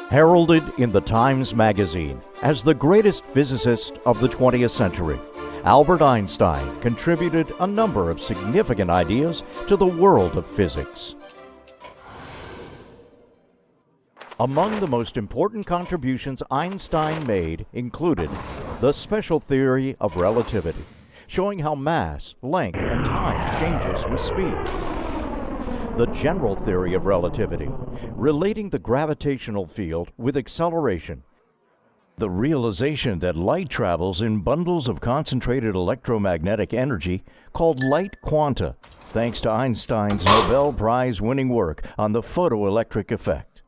Heralded in the Times magazine as the greatest physicist of the 20th century, Albert Einstein contributed a number of significant ideas to the world of physics. Among the most important contributions Einstein made included the special theory of relativity, showing how mass, length, and time changes with speed. The general theory of relativity, relating the gravitational field with acceleration. The realization that light travels in bundles of concentrated electromagnetic energy called light quanta, thanks to Einstein's Nobel Prize-winning work on the photoelectric effect.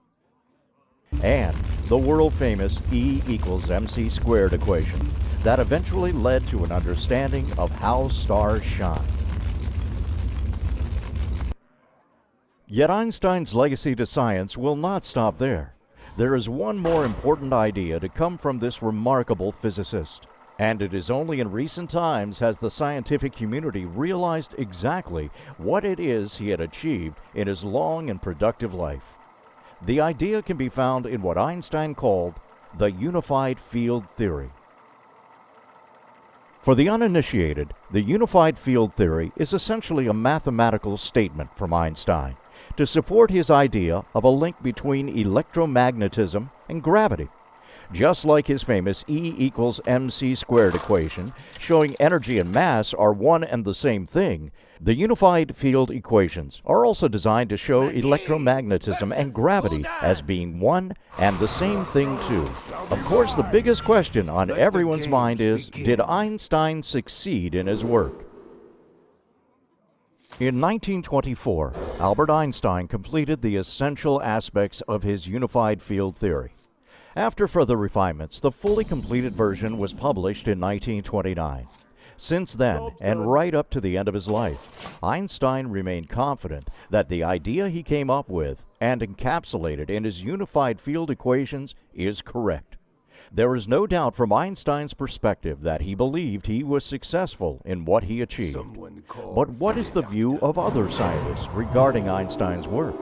And the world-famous E equals mc squared equation that eventually led to an understanding of how stars shine. Yet Einstein's legacy to science will not stop there. There is one more important idea to come from this remarkable physicist, and it is only in recent times has the scientific community realized exactly what it is he had achieved in his long and productive life. The idea can be found in what Einstein called the unified field theory. For the uninitiated, the unified field theory is essentially a mathematical statement from Einstein to support his idea of a link between electromagnetism and gravity. Just like his famous E equals mc squared equation, showing energy and mass are one and the same thing, the unified field equations are also designed to show electromagnetism and gravity as being one and the same thing too. Of course, the biggest question on everyone's mind is, did Einstein succeed in his work? In 1924, Albert Einstein completed the essential aspects of his unified field theory. After further refinements, the fully completed version was published in 1929. Since then, and right up to the end of his life, Einstein remained confident that the idea he came up with and encapsulated in his unified field equations is correct. There is no doubt from Einstein's perspective that he believed he was successful in what he achieved. But what is the view of other scientists regarding Einstein's work?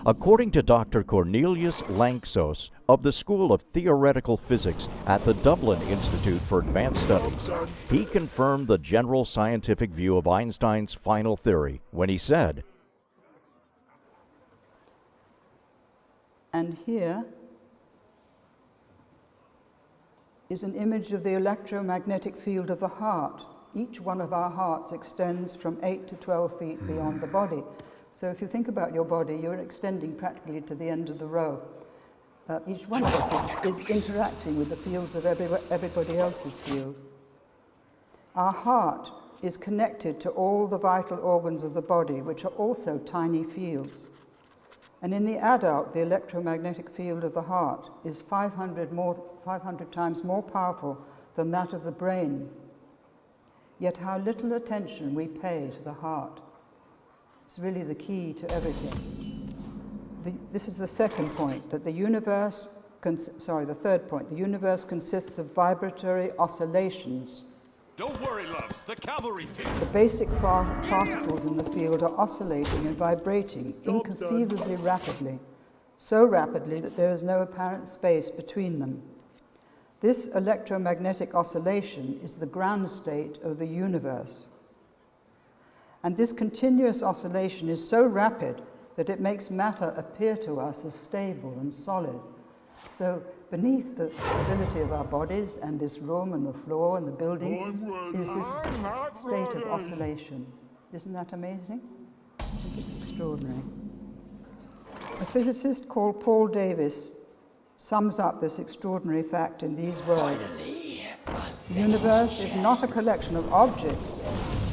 According to Dr. Cornelius Lanksos of the School of Theoretical Physics at the Dublin Institute for Advanced Studies, he confirmed the general scientific view of Einstein's final theory when he said, and here is an image of the electromagnetic field of the heart. Each one of our hearts extends from 8 to 12 feet beyond the body. So if you think about your body, you're extending practically to the end of the row. Each one of us is interacting with the fields of everybody else's field. Our heart is connected to all the vital organs of the body, which are also tiny fields. And in the adult, the electromagnetic field of the heart is 500 times more powerful than that of the brain. Yet how little attention we pay to the heart. It's really the key to everything. This is the second point, that the third point. The universe consists of vibratory oscillations. Don't worry, loves. The cavalry's here. The basic particles in the field are oscillating and vibrating inconceivably rapidly, so rapidly that there is no apparent space between them. This electromagnetic oscillation is the ground state of the universe. And this continuous oscillation is so rapid that it makes matter appear to us as stable and solid. So beneath the stability of our bodies and this room and the floor and the building is this state of oscillation. Isn't that amazing? I think it's extraordinary. A physicist called Paul Davies sums up this extraordinary fact in these words. The universe is not a collection of objects,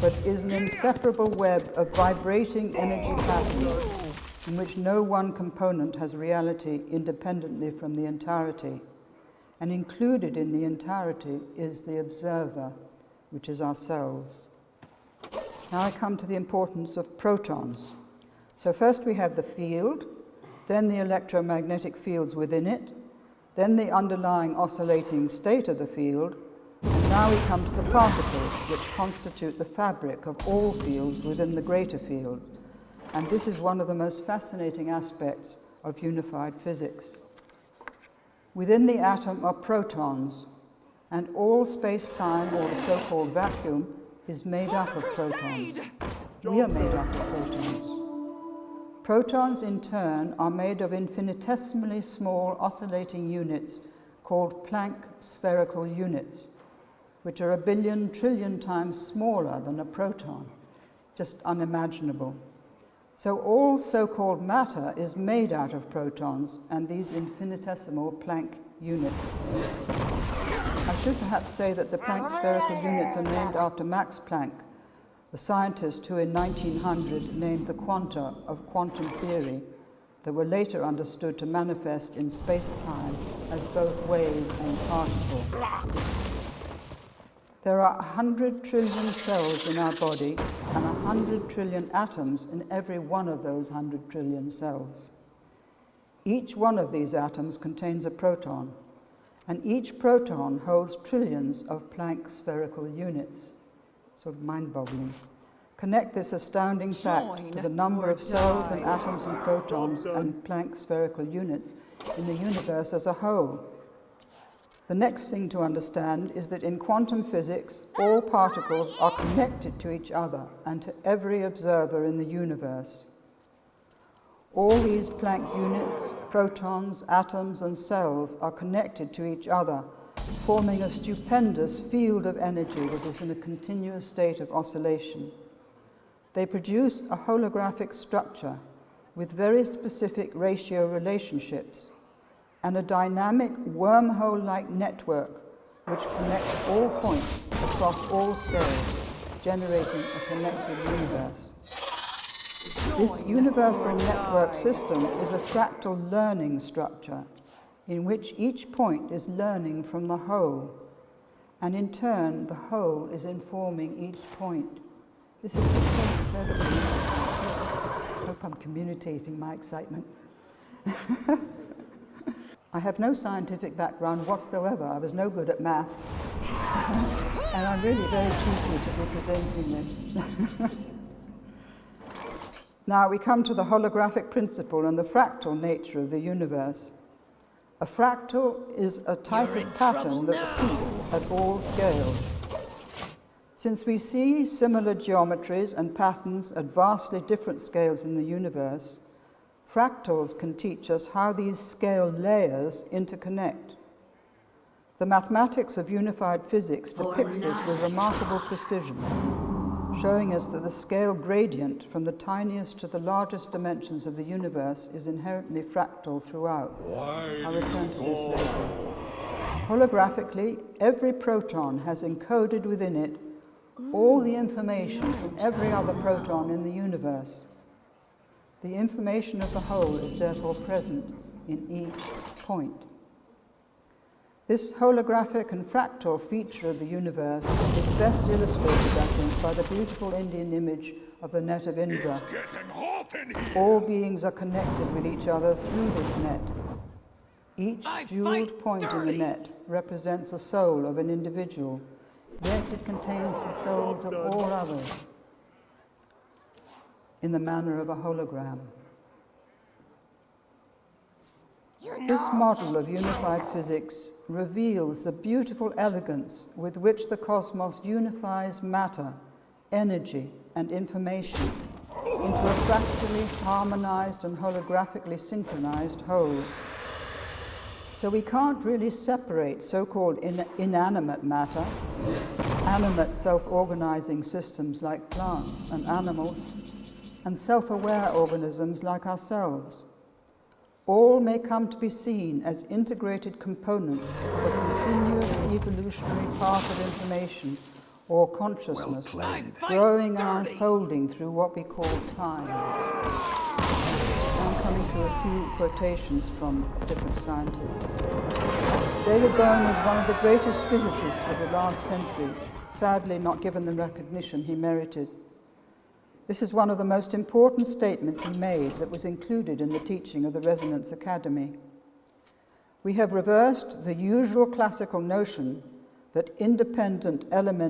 but is an inseparable web of vibrating energy patterns in which no one component has reality independently from the entirety. And included in the entirety is the observer, which is ourselves. Now I come to the importance of protons. So first we have the field, then the electromagnetic fields within it, then the underlying oscillating state of the field, and now we come to the particles, which constitute the fabric of all fields within the greater field. And this is one of the most fascinating aspects of unified physics. Within the atom are protons, and all space-time, or the so-called vacuum, is made up of protons. We are made up of protons. Protons, in turn, are made of infinitesimally small oscillating units called Planck spherical units, which are 1 billion trillion times smaller than a proton. Just unimaginable. So all so-called matter is made out of protons and these infinitesimal Planck units. I should perhaps say that the Planck spherical units are named after Max Planck, the scientist who in 1900 named the quanta of quantum theory that were later understood to manifest in space-time as both wave and particle. There are 100 trillion cells in our body and 100 trillion atoms in every one of those 100 trillion cells. Each one of these atoms contains a proton, and each proton holds trillions of Planck spherical units. Sort of mind-boggling. Connect this astounding fact to the number of cells and atoms and protons and Planck spherical units in the universe as a whole. The next thing to understand is that in quantum physics, all particles are connected to each other and to every observer in the universe. All these Planck units, protons, atoms, and cells are connected to each other, forming a stupendous field of energy that is in a continuous state of oscillation. They produce a holographic structure with very specific ratio relationships and a dynamic wormhole-like network which connects all points across all scales, generating a connected universe. This universal network system is a fractal learning structure in which each point is learning from the whole, and in turn the whole is informing each point. This is so incredible. I hope I'm communicating my excitement. I have no scientific background whatsoever. I was no good at maths. And I'm really very cheeky to be presenting this. Now we come to the holographic principle and the fractal nature of the universe. A fractal is a type of pattern that repeats at all scales. Since we see similar geometries and patterns at vastly different scales in the universe, fractals can teach us how these scale layers interconnect. The mathematics of unified physics depicts this with remarkable precision, showing us that the scale gradient from the tiniest to the largest dimensions of the universe is inherently fractal throughout. I'll return to this later. Holographically, every proton has encoded within it all the information from every other proton in the universe. The information of the whole is therefore present in each point. This holographic and fractal feature of the universe is best illustrated, I think, by the beautiful Indian image of the net of Indra. All beings are connected with each other through this net. Each jeweled point in the net represents a soul of an individual, yet it contains the souls of all others in the manner of a hologram. This model of unified physics reveals the beautiful elegance with which the cosmos unifies matter, energy, and information into a fractally harmonized and holographically synchronized whole. So we can't really separate so-called inanimate matter, animate self-organizing systems like plants and animals, and self-aware organisms like ourselves. All may come to be seen as integrated components of a continuous evolutionary path of information or consciousness, growing and unfolding through what we call time. I'm coming to a few quotations from different scientists. David Bohm was one of the greatest physicists of the last century, sadly not given the recognition he merited. This is one of the most important statements he made that was included in the teaching of the Resonance Academy. We have reversed the usual classical notion that independent elements